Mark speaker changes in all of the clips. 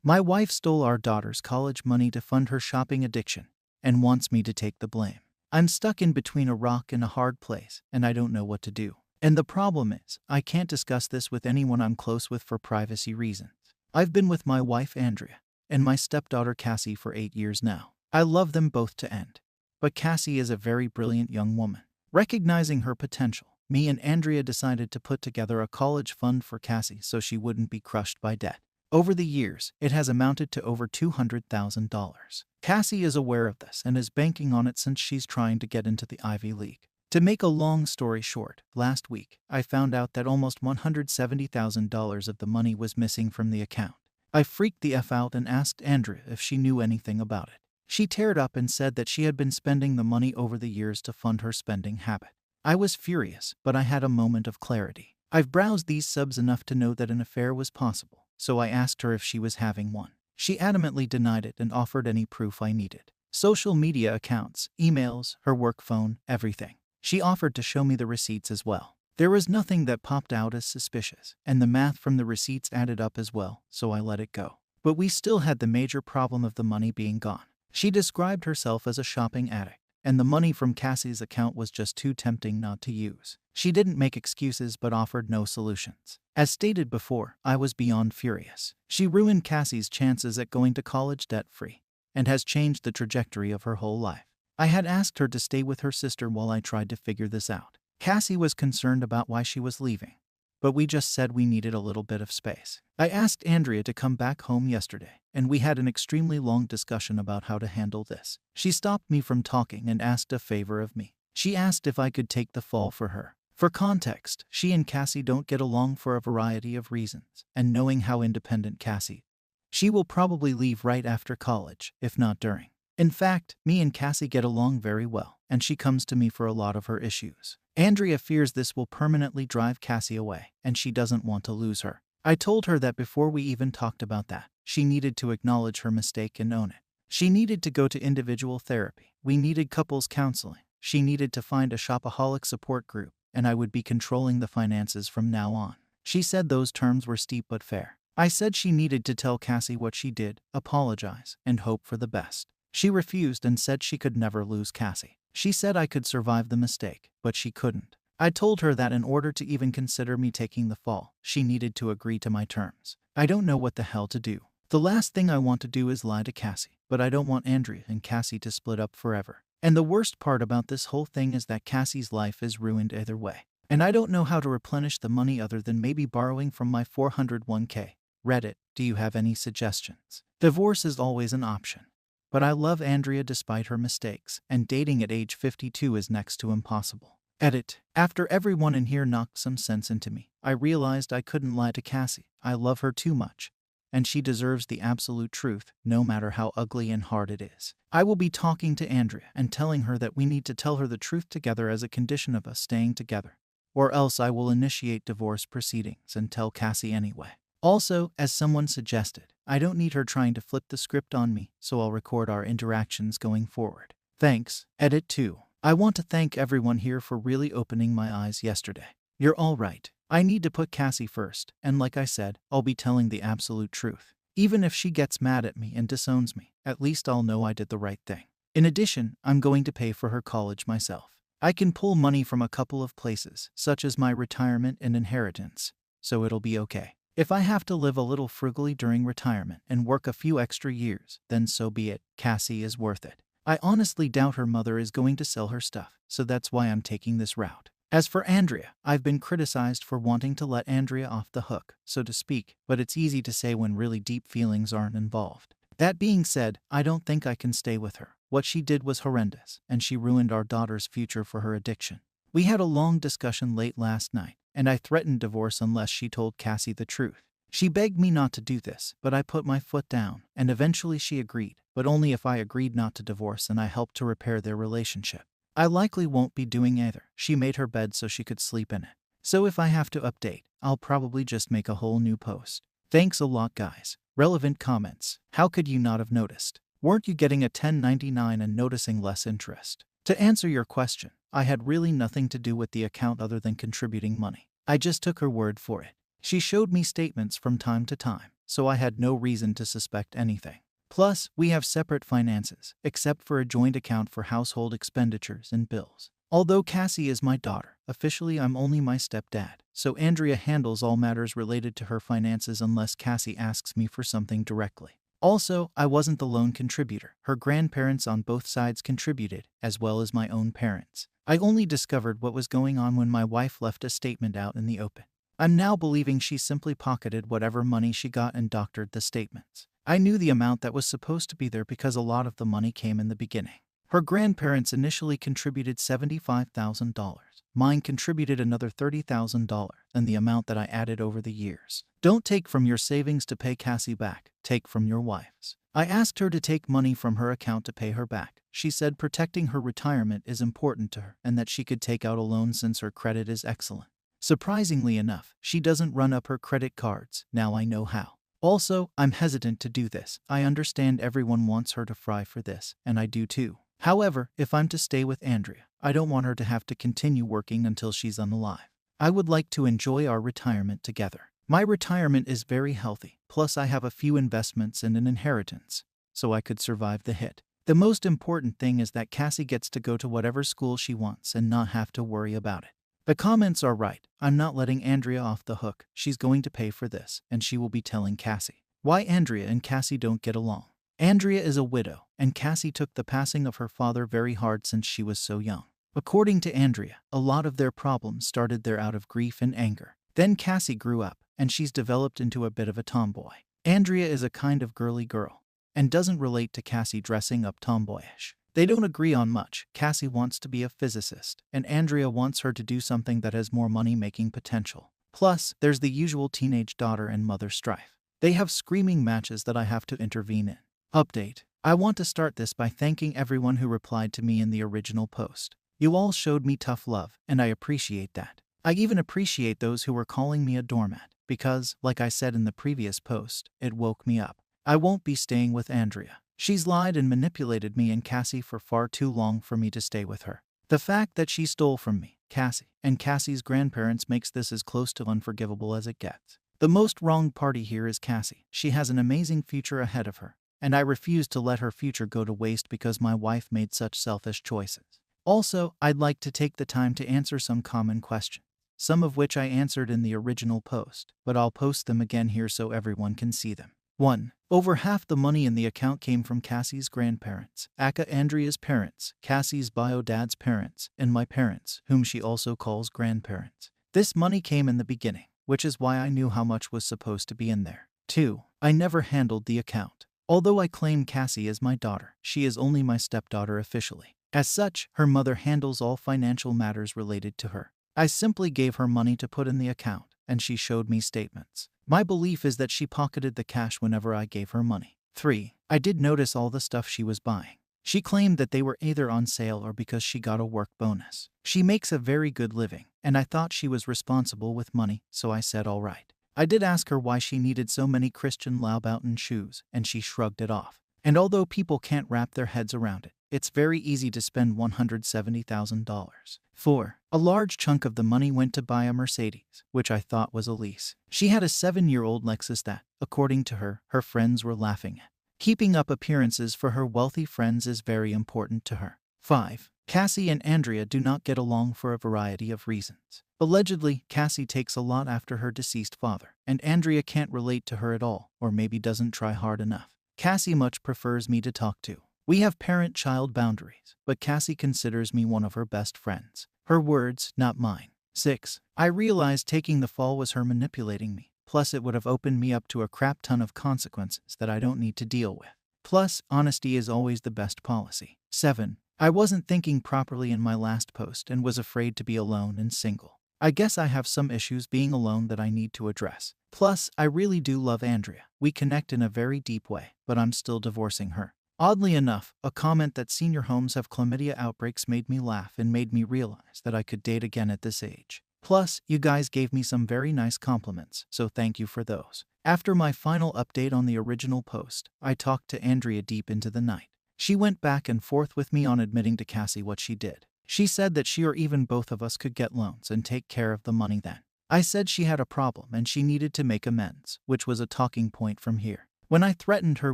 Speaker 1: My wife stole our daughter's college money to fund her shopping addiction and wants me to take the blame. I'm stuck in between a rock and a hard place, and I don't know what to do. And the problem is, I can't discuss this with anyone I'm close with for privacy reasons. I've been with my wife Andrea and my stepdaughter Cassie for 8 years now. I love them both to end. But Cassie is a very brilliant young woman. Recognizing her potential, me and Andrea decided to put together a college fund for Cassie so she wouldn't be crushed by debt. Over the years, it has amounted to over $200,000. Cassie is aware of this and is banking on it since she's trying to get into the Ivy League. To make a long story short, last week, I found out that almost $170,000 of the money was missing from the account. I freaked the F out and asked Andrea if she knew anything about it. She teared up and said that she had been spending the money over the years to fund her spending habit. I was furious, but I had a moment of clarity. I've browsed these subs enough to know that an affair was possible, so I asked her if she was having one. She adamantly denied it and offered any proof I needed. Social media accounts, emails, her work phone, everything. She offered to show me the receipts as well. There was nothing that popped out as suspicious, and the math from the receipts added up as well, so I let it go. But we still had the major problem of the money being gone. She described herself as a shopping addict, and the money from Cassie's account was just too tempting not to use. She didn't make excuses but offered no solutions. As stated before, I was beyond furious. She ruined Cassie's chances at going to college debt-free, and has changed the trajectory of her whole life. I had asked her to stay with her sister while I tried to figure this out. Cassie was concerned about why she was leaving, but we just said we needed a little bit of space. I asked Andrea to come back home yesterday, and we had an extremely long discussion about how to handle this. She stopped me from talking and asked a favor of me. She asked if I could take the fall for her. For context, she and Cassie don't get along for a variety of reasons, and knowing how independent Cassie, she will probably leave right after college, if not during. In fact, me and Cassie get along very well, and she comes to me for a lot of her issues. Andrea fears this will permanently drive Cassie away, and she doesn't want to lose her. I told her that before we even talked about that, she needed to acknowledge her mistake and own it. She needed to go to individual therapy. We needed couples counseling. She needed to find a shopaholic support group, and I would be controlling the finances from now on. She said those terms were steep but fair. I said she needed to tell Cassie what she did, apologize, and hope for the best. She refused and said she could never lose Cassie. She said I could survive the mistake, but she couldn't. I told her that in order to even consider me taking the fall, she needed to agree to my terms. I don't know what the hell to do. The last thing I want to do is lie to Cassie, but I don't want Andrea and Cassie to split up forever. And the worst part about this whole thing is that Cassie's life is ruined either way. And I don't know how to replenish the money other than maybe borrowing from my 401k. Reddit, do you have any suggestions? Divorce is always an option. But I love Andrea despite her mistakes, and dating at age 52 is next to impossible. Edit. After everyone in here knocked some sense into me, I realized I couldn't lie to Cassie. I love her too much, and she deserves the absolute truth, no matter how ugly and hard it is. I will be talking to Andrea and telling her that we need to tell her the truth together as a condition of us staying together, or else I will initiate divorce proceedings and tell Cassie anyway. Also, as someone suggested, I don't need her trying to flip the script on me, so I'll record our interactions going forward. Thanks. Edit 2. I want to thank everyone here for really opening my eyes yesterday. You're all right. I need to put Cassie first, and like I said, I'll be telling the absolute truth. Even if she gets mad at me and disowns me, at least I'll know I did the right thing. In addition, I'm going to pay for her college myself. I can pull money from a couple of places, such as my retirement and inheritance, so it'll be okay. If I have to live a little frugally during retirement and work a few extra years, then so be it. Cassie is worth it. I honestly doubt her mother is going to sell her stuff, so that's why I'm taking this route. As for Andrea, I've been criticized for wanting to let Andrea off the hook, so to speak, but it's easy to say when really deep feelings aren't involved. That being said, I don't think I can stay with her. What she did was horrendous, and she ruined our daughter's future for her addiction. We had a long discussion late last night, and I threatened divorce unless she told Cassie the truth. She begged me not to do this, but I put my foot down, and eventually she agreed, but only if I agreed not to divorce and I helped to repair their relationship. I likely won't be doing either. She made her bed so she could sleep in it. So if I have to update, I'll probably just make a whole new post. Thanks a lot, guys. Relevant comments. How could you not have noticed? Weren't you getting a 1099 and noticing less interest? To answer your question, I had really nothing to do with the account other than contributing money. I just took her word for it. She showed me statements from time to time, so I had no reason to suspect anything. Plus, we have separate finances, except for a joint account for household expenditures and bills. Although Cassie is my daughter, officially I'm only my stepdad, so Andrea handles all matters related to her finances unless Cassie asks me for something directly. Also, I wasn't the lone contributor. Her grandparents on both sides contributed, as well as my own parents. I only discovered what was going on when my wife left a statement out in the open. I'm now believing she simply pocketed whatever money she got and doctored the statements. I knew the amount that was supposed to be there because a lot of the money came in the beginning. Her grandparents initially contributed $75,000. Mine contributed another $30,000, and the amount that I added over the years. Don't take from your savings to pay Cassie back, take from your wife's. I asked her to take money from her account to pay her back. She said protecting her retirement is important to her and that she could take out a loan since her credit is excellent. Surprisingly enough, she doesn't run up her credit cards. Now I know how. Also, I'm hesitant to do this. I understand everyone wants her to fry for this, and I do too. However, if I'm to stay with Andrea, I don't want her to have to continue working until she's unalive. I would like to enjoy our retirement together. My retirement is very healthy, plus I have a few investments and an inheritance, so I could survive the hit. The most important thing is that Cassie gets to go to whatever school she wants and not have to worry about it. The comments are right. I'm not letting Andrea off the hook. She's going to pay for this, and she will be telling Cassie why Andrea and Cassie don't get along. Andrea is a widow, and Cassie took the passing of her father very hard since she was so young. According to Andrea, a lot of their problems started there out of grief and anger. Then Cassie grew up, and she's developed into a bit of a tomboy. Andrea is a kind of girly girl, and doesn't relate to Cassie dressing up tomboyish. They don't agree on much. Cassie wants to be a physicist, and Andrea wants her to do something that has more money-making potential. Plus, there's the usual teenage daughter and mother strife. They have screaming matches that I have to intervene in. Update. I want to start this by thanking everyone who replied to me in the original post. You all showed me tough love, and I appreciate that. I even appreciate those who were calling me a doormat, because, like I said in the previous post, it woke me up. I won't be staying with Andrea. She's lied and manipulated me and Cassie for far too long for me to stay with her. The fact that she stole from me, Cassie, and Cassie's grandparents makes this as close to unforgivable as it gets. The most wronged party here is Cassie. She has an amazing future ahead of her, and I refuse to let her future go to waste because my wife made such selfish choices. Also, I'd like to take the time to answer some common questions, some of which I answered in the original post, but I'll post them again here so everyone can see them. 1. Over half the money in the account came from Cassie's grandparents, aka Andrea's parents, Cassie's bio dad's parents, and my parents, whom she also calls grandparents. This money came in the beginning, which is why I knew how much was supposed to be in there. 2. I never handled the account. Although I claim Cassie as my daughter, she is only my stepdaughter officially. As such, her mother handles all financial matters related to her. I simply gave her money to put in the account, and she showed me statements. My belief is that she pocketed the cash whenever I gave her money. 3. I did notice all the stuff she was buying. She claimed that they were either on sale or because she got a work bonus. She makes a very good living, and I thought she was responsible with money, so I said all right. I did ask her why she needed so many Christian Louboutin shoes, and she shrugged it off. And although people can't wrap their heads around it, it's very easy to spend $170,000. 4. A large chunk of the money went to buy a Mercedes, which I thought was a lease. She had a 7-year-old Lexus that, according to her, her friends were laughing at. Keeping up appearances for her wealthy friends is very important to her. 5. Cassie and Andrea do not get along for a variety of reasons. Allegedly, Cassie takes a lot after her deceased father, and Andrea can't relate to her at all, or maybe doesn't try hard enough. Cassie much prefers me to talk to. We have parent-child boundaries, but Cassie considers me one of her best friends. Her words, not mine. 6. I realized taking the fall was her manipulating me, plus it would have opened me up to a crap ton of consequences that I don't need to deal with. Plus, honesty is always the best policy. 7. I wasn't thinking properly in my last post and was afraid to be alone and single. I guess I have some issues being alone that I need to address. Plus, I really do love Andrea. We connect in a very deep way, but I'm still divorcing her. Oddly enough, a comment that senior homes have chlamydia outbreaks made me laugh and made me realize that I could date again at this age. Plus, you guys gave me some very nice compliments, so thank you for those. After my final update on the original post, I talked to Andrea deep into the night. She went back and forth with me on admitting to Cassie what she did. She said that she or even both of us could get loans and take care of the money then. I said she had a problem and she needed to make amends, which was a talking point from here. When I threatened her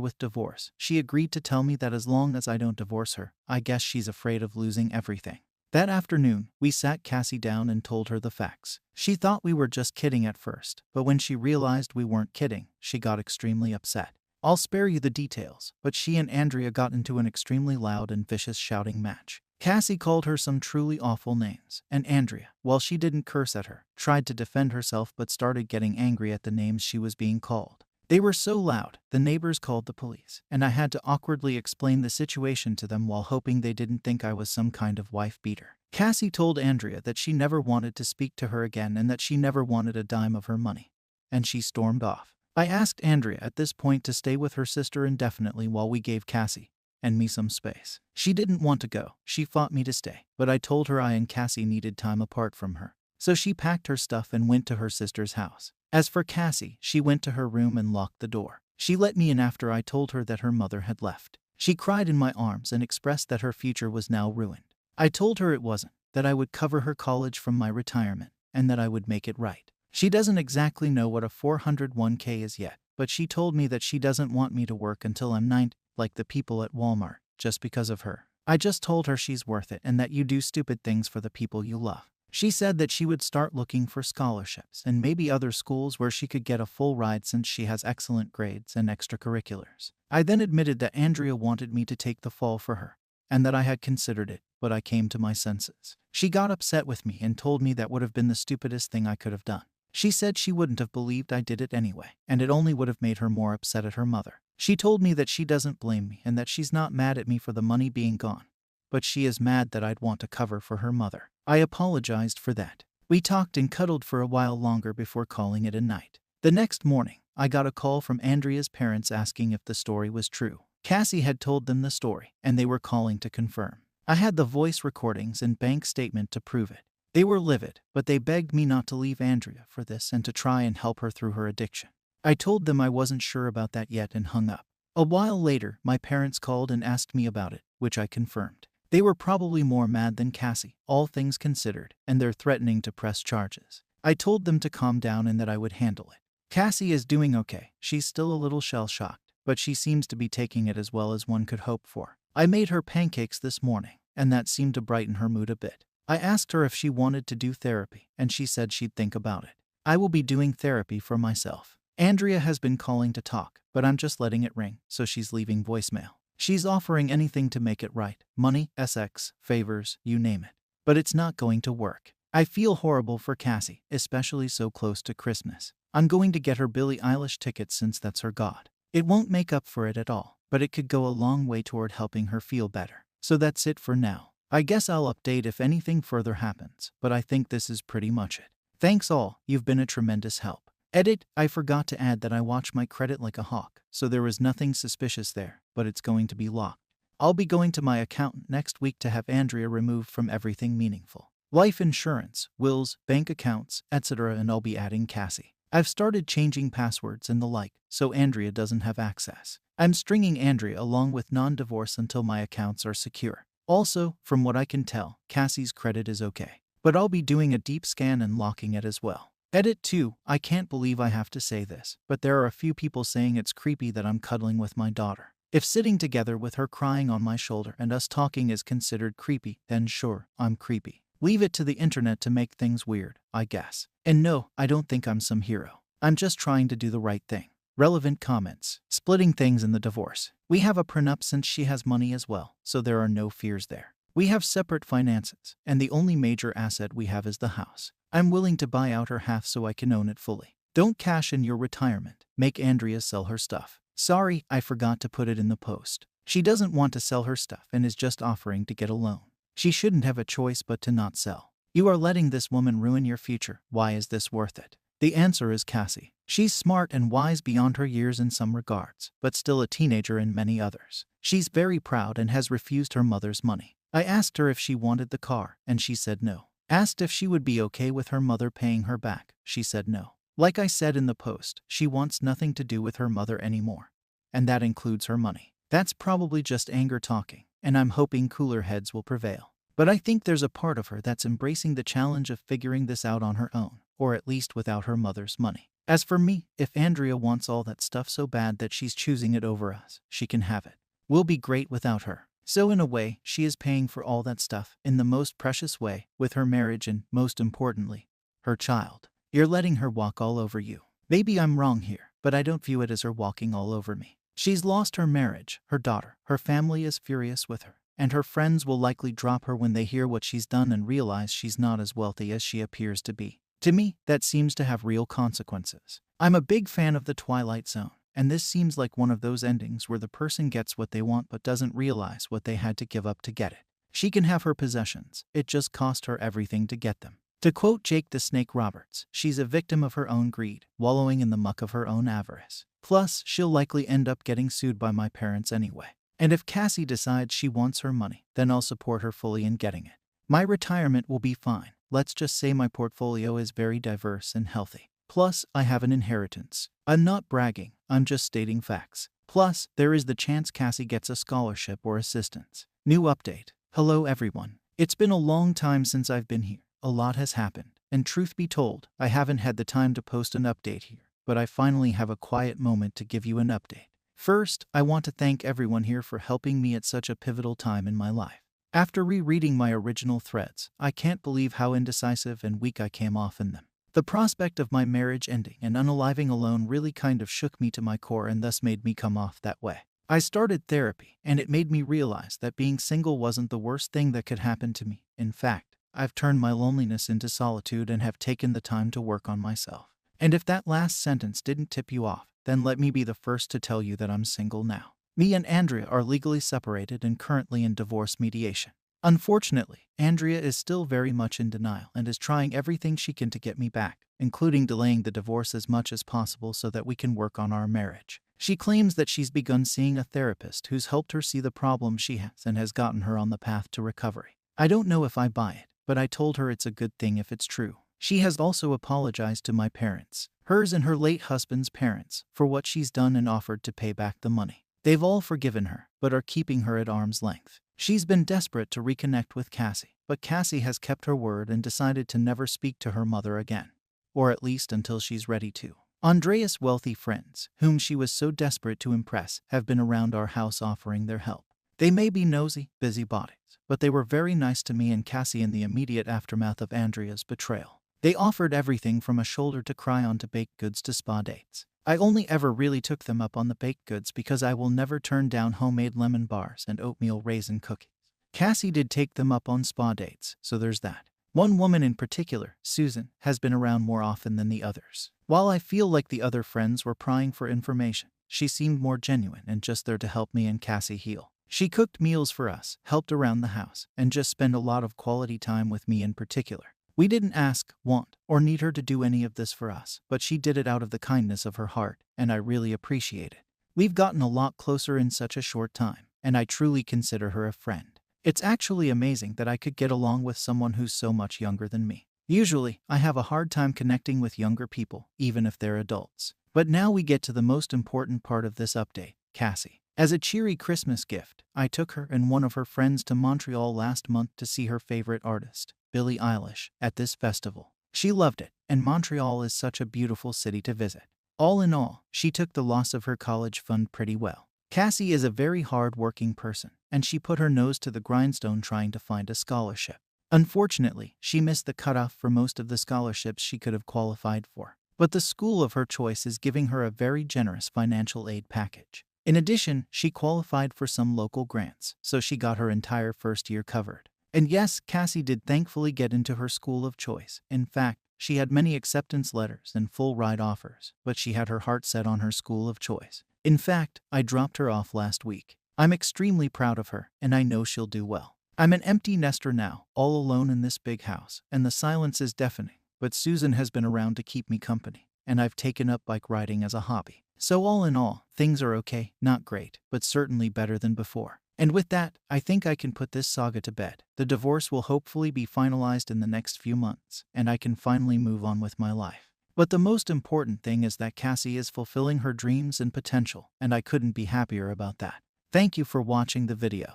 Speaker 1: with divorce, she agreed to tell me that as long as I don't divorce her, I guess she's afraid of losing everything. That afternoon, we sat Cassie down and told her the facts. She thought we were just kidding at first, but when she realized we weren't kidding, she got extremely upset. I'll spare you the details, but she and Andrea got into an extremely loud and vicious shouting match. Cassie called her some truly awful names, and Andrea, while she didn't curse at her, tried to defend herself but started getting angry at the names she was being called. They were so loud, the neighbors called the police, and I had to awkwardly explain the situation to them while hoping they didn't think I was some kind of wife beater. Cassie told Andrea that she never wanted to speak to her again and that she never wanted a dime of her money. And she stormed off. I asked Andrea at this point to stay with her sister indefinitely while we gave Cassie and me some space. She didn't want to go. She fought me to stay, but I told her I and Cassie needed time apart from her. So she packed her stuff and went to her sister's house. As for Cassie, she went to her room and locked the door. She let me in after I told her that her mother had left. She cried in my arms and expressed that her future was now ruined. I told her it wasn't, that I would cover her college from my retirement, and that I would make it right. She doesn't exactly know what a 401k is yet, but she told me that she doesn't want me to work until I'm 90, like the people at Walmart, just because of her. I just told her she's worth it and that you do stupid things for the people you love. She said that she would start looking for scholarships and maybe other schools where she could get a full ride since she has excellent grades and extracurriculars. I then admitted that Andrea wanted me to take the fall for her, and that I had considered it, but I came to my senses. She got upset with me and told me that would have been the stupidest thing I could have done. She said she wouldn't have believed I did it anyway, and it only would have made her more upset at her mother. She told me that she doesn't blame me and that she's not mad at me for the money being gone, but she is mad that I'd want to cover for her mother. I apologized for that. We talked and cuddled for a while longer before calling it a night. The next morning, I got a call from Andrea's parents asking if the story was true. Cassie had told them the story, and they were calling to confirm. I had the voice recordings and bank statement to prove it. They were livid, but they begged me not to leave Andrea for this and to try and help her through her addiction. I told them I wasn't sure about that yet and hung up. A while later, my parents called and asked me about it, which I confirmed. They were probably more mad than Cassie, all things considered, and they're threatening to press charges. I told them to calm down and that I would handle it. Cassie is doing okay. She's still a little shell-shocked, but she seems to be taking it as well as one could hope for. I made her pancakes this morning, and that seemed to brighten her mood a bit. I asked her if she wanted to do therapy, and she said she'd think about it. I will be doing therapy for myself. Andrea has been calling to talk, but I'm just letting it ring, so she's leaving voicemail. She's offering anything to make it right. Money, sex, favors, you name it. But it's not going to work. I feel horrible for Cassie, especially so close to Christmas. I'm going to get her Billie Eilish tickets since that's her god. It won't make up for it at all, but it could go a long way toward helping her feel better. So that's it for now. I guess I'll update if anything further happens, but I think this is pretty much it. Thanks all, you've been a tremendous help. Edit, I forgot to add that I watch my credit like a hawk, so there was nothing suspicious there, but it's going to be locked. I'll be going to my accountant next week to have Andrea removed from everything meaningful. Life insurance, wills, bank accounts, etc., and I'll be adding Cassie. I've started changing passwords and the like, so Andrea doesn't have access. I'm stringing Andrea along with non-divorce until my accounts are secure. Also, from what I can tell, Cassie's credit is okay. But I'll be doing a deep scan and locking it as well. Edit 2. I can't believe I have to say this, but there are a few people saying it's creepy that I'm cuddling with my daughter. If sitting together with her crying on my shoulder and us talking is considered creepy, then sure, I'm creepy. Leave it to the internet to make things weird, I guess. And no, I don't think I'm some hero. I'm just trying to do the right thing. Relevant comments. Splitting things in the divorce. We have a prenup since she has money as well, so there are no fears there. We have separate finances, and the only major asset we have is the house. I'm willing to buy out her half so I can own it fully. Don't cash in your retirement. Make Andrea sell her stuff. Sorry, I forgot to put it in the post. She doesn't want to sell her stuff and is just offering to get a loan. She shouldn't have a choice but to not sell. You are letting this woman ruin your future. Why is this worth it? The answer is Cassie. She's smart and wise beyond her years in some regards, but still a teenager in many others. She's very proud and has refused her mother's money. I asked her if she wanted the car, and she said no. Asked if she would be okay with her mother paying her back. She said no. Like I said in the post, she wants nothing to do with her mother anymore. And that includes her money. That's probably just anger talking, and I'm hoping cooler heads will prevail. But I think there's a part of her that's embracing the challenge of figuring this out on her own. or at least without her mother's money. As for me, if Andrea wants all that stuff so bad that she's choosing it over us, she can have it. We'll be great without her. So in a way, she is paying for all that stuff in the most precious way, with her marriage and, most importantly, her child. You're letting her walk all over you. Maybe I'm wrong here, but I don't view it as her walking all over me. She's lost her marriage, her daughter, her family is furious with her, and her friends will likely drop her when they hear what she's done and realize she's not as wealthy as she appears to be. To me, that seems to have real consequences. I'm a big fan of The Twilight Zone, and this seems like one of those endings where the person gets what they want but doesn't realize what they had to give up to get it. She can have her possessions, it just cost her everything to get them. To quote Jake the Snake Roberts, she's a victim of her own greed, wallowing in the muck of her own avarice. Plus, she'll likely end up getting sued by my parents anyway. And if Cassie decides she wants her money, then I'll support her fully in getting it. My retirement will be fine. Let's just say my portfolio is very diverse and healthy. Plus, I have an inheritance. I'm not bragging, I'm just stating facts. Plus, there is the chance Cassie gets a scholarship or assistance. New update. Hello everyone. It's been a long time since I've been here. A lot has happened, and truth be told, I haven't had the time to post an update here, but I finally have a quiet moment to give you an update. First, I want to thank everyone here for helping me at such a pivotal time in my life. After rereading my original threads, I can't believe how indecisive and weak I came off in them. The prospect of my marriage ending and unaliving alone really kind of shook me to my core and thus made me come off that way. I started therapy, and it made me realize that being single wasn't the worst thing that could happen to me. In fact, I've turned my loneliness into solitude and have taken the time to work on myself. And if that last sentence didn't tip you off, then let me be the first to tell you that I'm single now. Me and Andrea are legally separated and currently in divorce mediation. Unfortunately, Andrea is still very much in denial and is trying everything she can to get me back, including delaying the divorce as much as possible so that we can work on our marriage. She claims that she's begun seeing a therapist who's helped her see the problems she has and has gotten her on the path to recovery. I don't know if I buy it, but I told her it's a good thing if it's true. She has also apologized to my parents, hers and her late husband's parents, for what she's done and offered to pay back the money. They've all forgiven her, but are keeping her at arm's length. She's been desperate to reconnect with Cassie, but Cassie has kept her word and decided to never speak to her mother again. Or at least until she's ready to. Andrea's wealthy friends, whom she was so desperate to impress, have been around our house offering their help. They may be nosy, busybodies, but they were very nice to me and Cassie in the immediate aftermath of Andrea's betrayal. They offered everything from a shoulder to cry on to baked goods to spa dates. I only ever really took them up on the baked goods because I will never turn down homemade lemon bars and oatmeal raisin cookies. Cassie did take them up on spa dates, so there's that. One woman in particular, Susan, has been around more often than the others. While I feel like the other friends were prying for information, she seemed more genuine and just there to help me and Cassie heal. She cooked meals for us, helped around the house, and just spent a lot of quality time with me in particular. We didn't ask, want, or need her to do any of this for us, but she did it out of the kindness of her heart, and I really appreciate it. We've gotten a lot closer in such a short time, and I truly consider her a friend. It's actually amazing that I could get along with someone who's so much younger than me. Usually, I have a hard time connecting with younger people, even if they're adults. But now we get to the most important part of this update, Cassie. As a cheery Christmas gift, I took her and one of her friends to Montreal last month to see her favorite artist, Billie Eilish, at this festival. She loved it, and Montreal is such a beautiful city to visit. All in all, she took the loss of her college fund pretty well. Cassie is a very hard-working person, and she put her nose to the grindstone trying to find a scholarship. Unfortunately, she missed the cutoff for most of the scholarships she could have qualified for. But the school of her choice is giving her a very generous financial aid package. In addition, she qualified for some local grants, so she got her entire first year covered. And yes, Cassie did thankfully get into her school of choice. In fact, she had many acceptance letters and full ride offers, but she had her heart set on her school of choice. In fact, I dropped her off last week. I'm extremely proud of her, and I know she'll do well. I'm an empty nester now, all alone in this big house, and the silence is deafening, but Susan has been around to keep me company, and I've taken up bike riding as a hobby. So all in all, things are okay, not great, but certainly better than before. And with that, I think I can put this saga to bed. The divorce will hopefully be finalized in the next few months, and I can finally move on with my life. But the most important thing is that Cassie is fulfilling her dreams and potential, and I couldn't be happier about that. Thank you for watching the video.